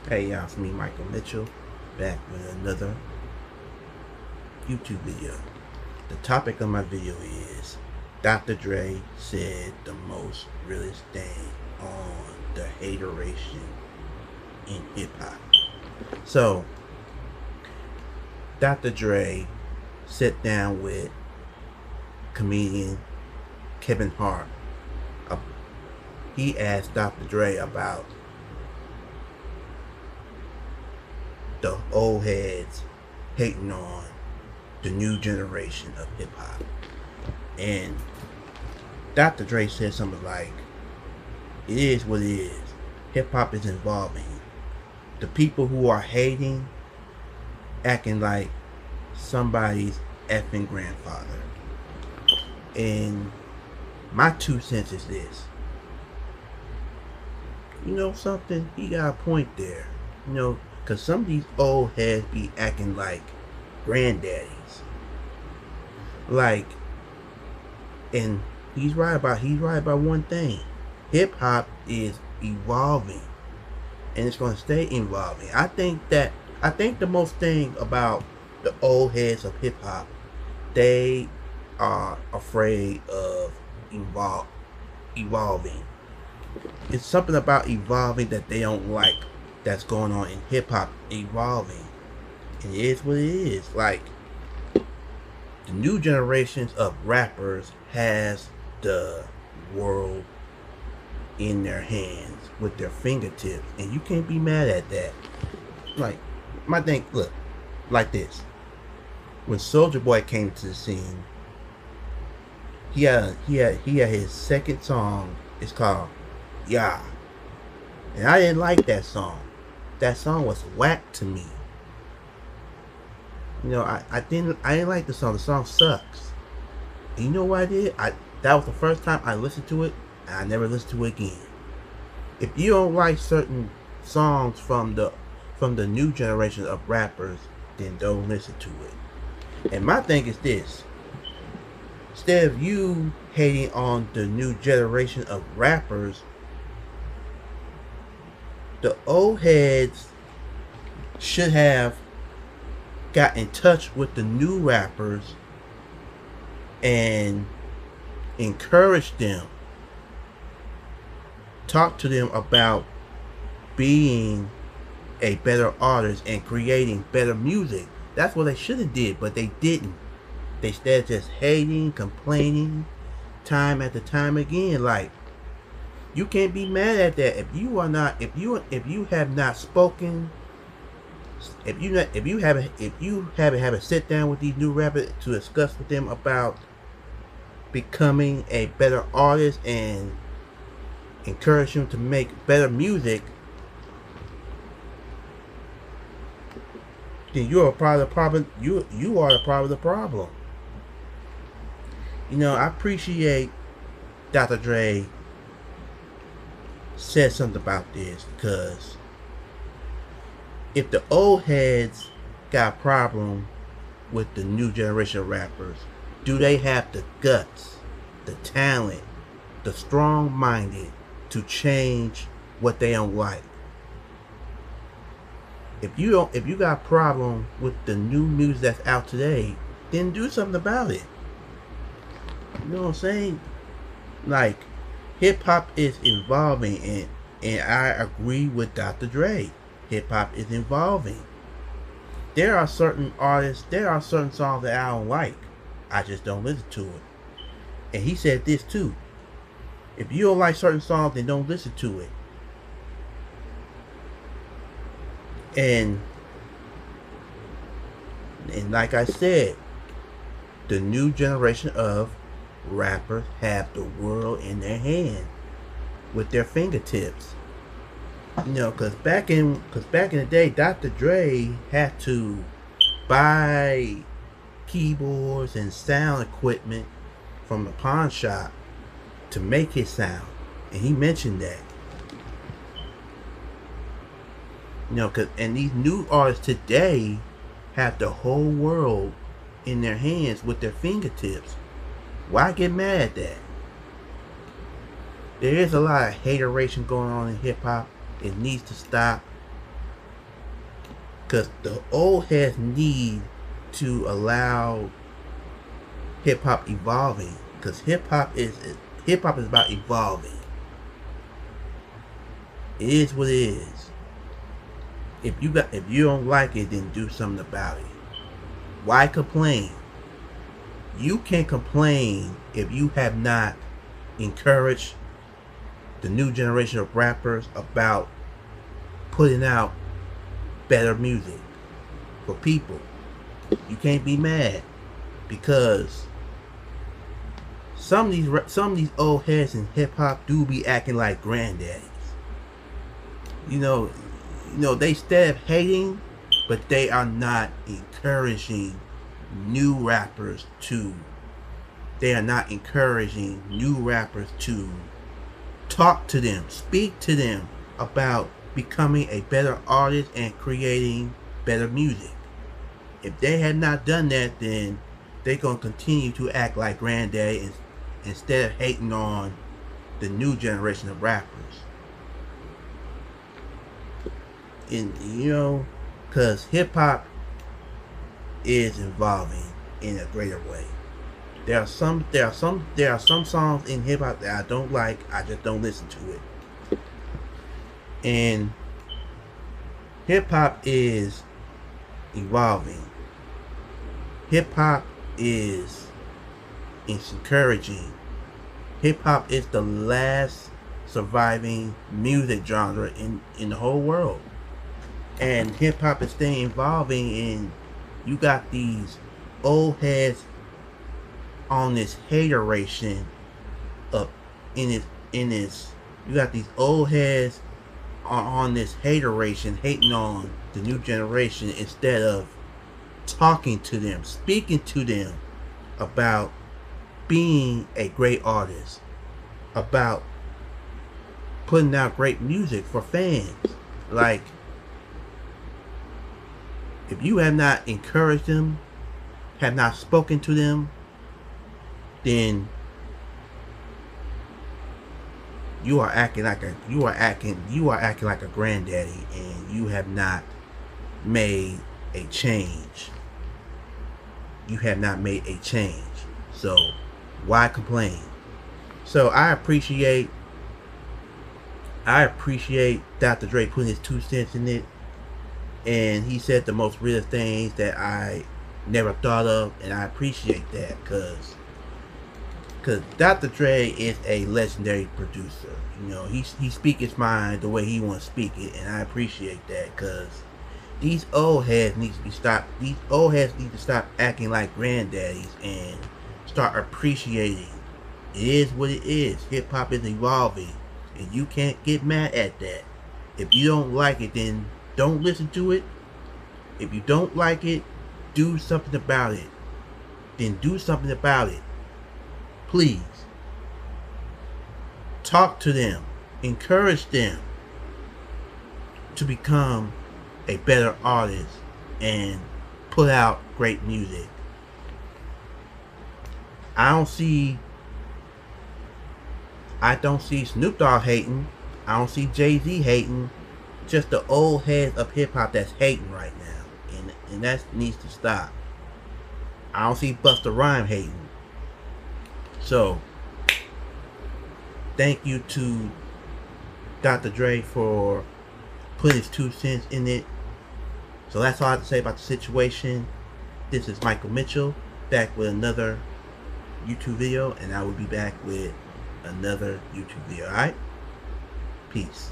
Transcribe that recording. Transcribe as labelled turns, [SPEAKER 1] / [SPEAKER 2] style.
[SPEAKER 1] Hey y'all, it's me, Michael Mitchell, back with another YouTube video. The topic of my video is Dr. Dre said the most realest thing on the hateration in hip hop. So, Dr. Dre sat down with comedian Kevin Hart. He asked Dr. Dre about the old heads hating on the new generation of hip hop. And Dr. Dre said something like, it is what it is. Hip hop is evolving. The people who are hating, acting like somebody's effing grandfather. And my 2 cents is this. You know something? He got a point there. Because some of these old heads be acting like granddaddies. Like, and he's right about one thing. Hip hop is evolving, and it's going to stay evolving. I think the most thing about the old heads of hip hop, they are afraid of evolving. It's something about evolving that they don't like that's going on in hip hop evolving. And it is what it is. Like, the new generations of rappers has the world in their hands with their fingertips, and you can't be mad at that. Like, my thing, look, like this. When Soulja Boy came to the scene, he had his second song. It's called Yeah. And I didn't like that song. That song was whack to me. I didn't like the song. The song sucks. And you know what I did? That was the first time I listened to it, and I never listened to it again. If you don't like certain songs from the new generation of rappers, then don't listen to it. And my thing is this. Instead of you hating on the new generation of rappers, the old heads should have got in touch with the new rappers and encouraged them, talk to them about being a better artist and creating better music. That's what they should have did, but they didn't. They instead just hating, complaining, time after time again. Like, you can't be mad at that if you are not, if you have not spoken, if you haven't had a sit down with these new rappers to discuss with them about becoming a better artist and encourage them to make better music, then you're a part of the problem. You are a part of the problem. I appreciate Dr. Dre said something about this, because if the old heads got a problem with the new generation of rappers, do they have the guts, the talent, the strong-minded to change what they don't like? If you got a problem with the new music that's out today, then do something about it. You know what I'm saying? Like, hip hop is evolving, and I agree with Dr. Dre. Hip hop is evolving. There are certain artists, there are certain songs that I don't like. I just don't listen to it. And he said this too. If you don't like certain songs, then don't listen to it. And like I said, the new generation of rappers have the world in their hand with their fingertips. Because back in the day, Dr. Dre had to buy keyboards and sound equipment from the pawn shop to make his sound, and he mentioned that. And these new artists today have the whole world in their hands with their fingertips. Why get mad at that? There is a lot of hateration going on in hip hop. It needs to stop. Because the old heads need to allow hip hop evolving. Because hip hop is about evolving. It is what it is. If you don't like it, then do something about it. Why complain? You can't complain if you have not encouraged the new generation of rappers about putting out better music for people. You can't be mad because some of these old heads in hip hop do be acting like granddaddies. You know, they instead of hating, but they are not encouraging new rappers to. They are not encouraging new rappers to talk to them, speak to them about becoming a better artist and creating better music. If they had not done that, then they're going to continue to act like granddaddy instead of hating on the new generation of rappers. And because hip hop is evolving in a greater way. There are some songs in hip hop that I don't like. I just don't listen to it. And hip hop is evolving. Hip hop is encouraging. Hip hop is the last surviving music genre in the whole world. And hip hop is staying evolving, and you got these old heads on this hateration up in this you got these old heads on this hateration, hating on the new generation instead of talking to them, speaking to them about being a great artist, about putting out great music for fans. Like, if you have not encouraged them, have not spoken to them, then you are acting like a granddaddy, and you have not made a change. You have not made a change. So why complain? So I appreciate Dr. Dre putting his 2 cents in it, and he said the most real things that I never thought of, and I appreciate that because Dr. Dre is a legendary producer. He speaks his mind the way he wants to speak it, and I appreciate that because these old heads need to stop acting like granddaddies and start appreciating. It is what it is. Hip hop is evolving, and you can't get mad at that. If you don't like it, then don't listen to it. If you don't like it, do something about it. Then do something about it. Please. Talk to them. Encourage them to become a better artist and put out great music. I don't see Snoop Dogg hating. I don't see Jay-Z hating. Just the old heads of hip hop that's hating right now, and that needs to stop. I don't see Busta Rhymes hating. So thank you to Dr. Dre for putting his 2 cents in it. So that's all I have to say about the situation. This is Michael Mitchell, back with another YouTube video, and I will be back with another YouTube video. Alright? Peace.